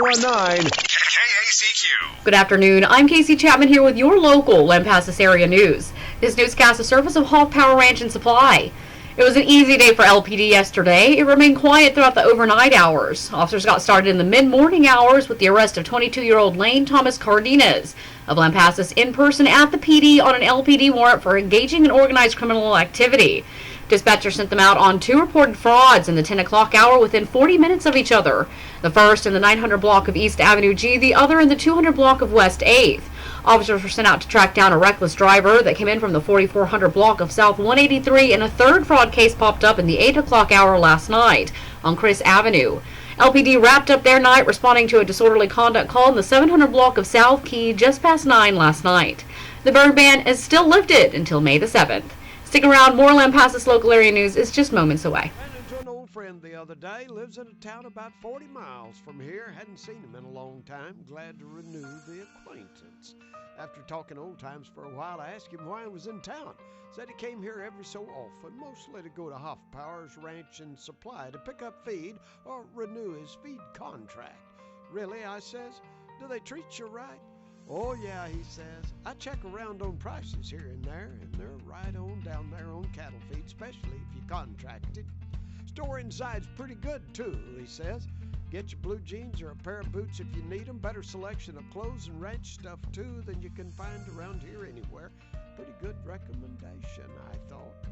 1019 KACQ. Good afternoon. I'm Casey Chapman here with your local Lampasas area news. This newscast is a service of Hawk Power Ranch and Supply. It was an easy day for LPD yesterday. It remained quiet throughout the overnight hours. Officers got started in the mid-morning hours with the arrest of 22-year-old Lane Thomas Cardenas of Lampasas in person at the PD on an LPD warrant for engaging in organized criminal activity. Dispatchers sent them out on 2 reported frauds in the 10 o'clock hour within 40 minutes of each other. The first in the 900 block of East Avenue G, the other in the 200 block of West 8th. Officers were sent out to track down a reckless driver that came in from the 4400 block of South 183, and a third fraud case popped up in the 8 o'clock hour last night on Chris Avenue. LPD wrapped up their night responding to a disorderly conduct call in the 700 block of South Key just past 9 last night. The burn ban is still lifted until May the 7th. Stick around, more Lampasas local area news is just moments away. An old friend the other day lives in a town about 40 miles from here. Hadn't seen him in a long time. Glad to renew the acquaintance. After talking old times for a while, I asked him why he was in town. Said he came here every so often, mostly to go to Hawk Power's Ranch and Supply to pick up feed or renew his feed contract. Really, I says, do they treat you right? Oh yeah, he says. I check around on prices here and they're right on down there on cattle feed, especially if you contracted. Store inside's pretty good too, he says. Get your blue jeans or a pair of boots if you need them. Better selection of clothes and ranch stuff too than you can find around here anywhere. Pretty good recommendation, I thought.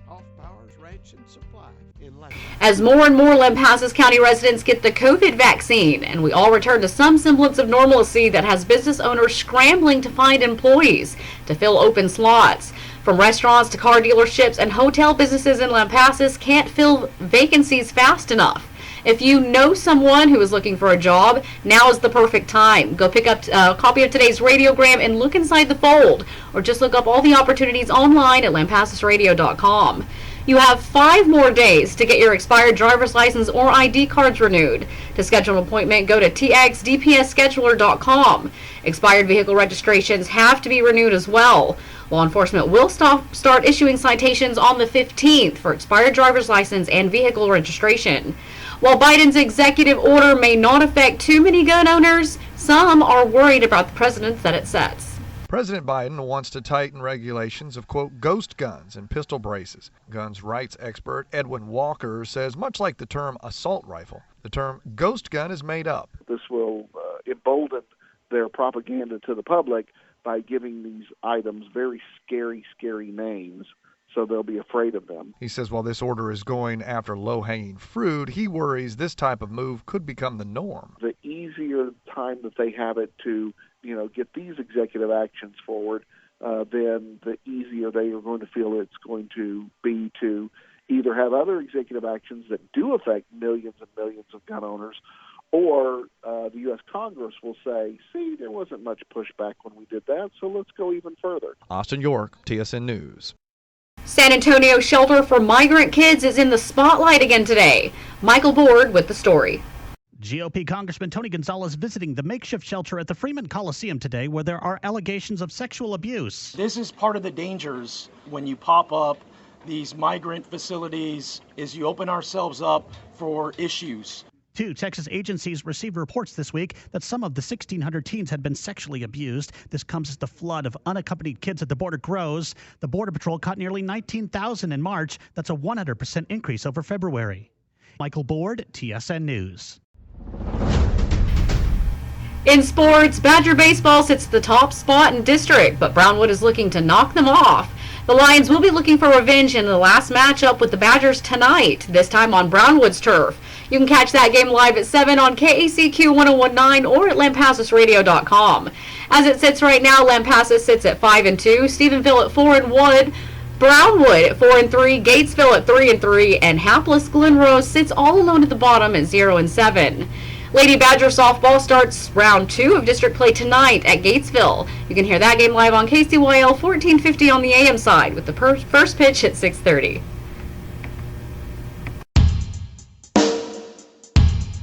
Off Powers Ranch and Supply in Lampasas. As more and more Lampasas County residents get the COVID vaccine and we all return to some semblance of normalcy, that has business owners scrambling to find employees to fill open slots. From restaurants to car dealerships and hotel businesses in Lampasas can't fill vacancies fast enough. If you know someone who is looking for a job, now is the perfect time. Go pick up a copy of today's radiogram and look inside the fold, or just look up all the opportunities online at lampasasradio.com. You have 5 more days to get your expired driver's license or ID cards renewed. To schedule an appointment, go to txdpsscheduler.com. Expired vehicle registrations have to be renewed as well. Law enforcement will start issuing citations on the 15th for expired driver's license and vehicle registration. While Biden's executive order may not affect too many gun owners, some are worried about the precedents that it sets. President Biden wants to tighten regulations of, quote, ghost guns and pistol braces. Guns rights expert Edwin Walker says much like the term assault rifle, the term ghost gun is made up. This will embolden their propaganda to the public by giving these items very scary names, so they'll be afraid of them. He says while this order is going after low-hanging fruit, he worries this type of move could become the norm. The easier time that they have it to, get these executive actions forward, then the easier they are going to feel it's going to be to either have other executive actions that do affect millions and millions of gun owners, or the U.S. Congress will say, see, there wasn't much pushback when we did that, so let's go even further. Austin York, TSN News. San Antonio Shelter for Migrant Kids is in the spotlight again today. Michael Board with the story. GOP Congressman Tony Gonzalez visiting the makeshift shelter at the Freeman Coliseum today, where there are allegations of sexual abuse. This is part of the dangers when you pop up these migrant facilities, is you open ourselves up for issues. 2 Texas agencies received reports this week that some of the 1,600 teens had been sexually abused. This comes as the flood of unaccompanied kids at the border grows. The Border Patrol caught nearly 19,000 in March. That's a 100% increase over February. Michael Board, TSN News. In sports, Badger baseball sits the top spot in district, but Brownwood is looking to knock them off. The Lions will be looking for revenge in the last matchup with the Badgers tonight, this time on Brownwood's turf. You can catch that game live at 7 on KACQ 1019 or at lampasasradio.com. As it sits right now, Lampasas sits at 5-2, Stephenville at 4-1, Brownwood at 4-3, Gatesville at 3-3, and hapless Glen Rose sits all alone at the bottom at 0-7. Lady Badger softball starts round 2 of district play tonight at Gatesville. You can hear that game live on KCYL 1450 on the AM side with the first pitch at 6:30.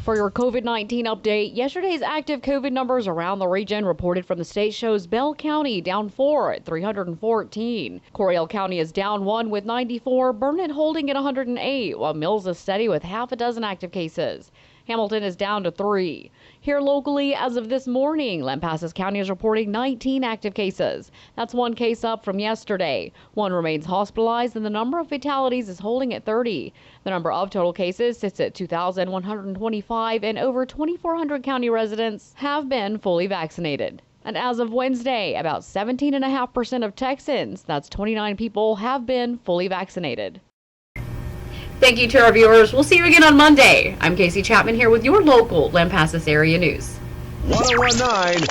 For your COVID-19 update, yesterday's active COVID numbers around the region reported from the state shows Bell County down 4 at 314. Coryell County is down 1 with 94, Burnett holding at 108, while Mills is steady with half a dozen active cases. Hamilton is down to 3. Here locally, as of this morning, Lampasas County is reporting 19 active cases. That's 1 case up from yesterday. 1 remains hospitalized, and the number of fatalities is holding at 30. The number of total cases sits at 2,125, and over 2,400 county residents have been fully vaccinated. And as of Wednesday, about 17.5% of Texans, that's 29 people, have been fully vaccinated. Thank you to our viewers. We'll see you again on Monday. I'm Casey Chapman here with your local Lampasas area news. 1019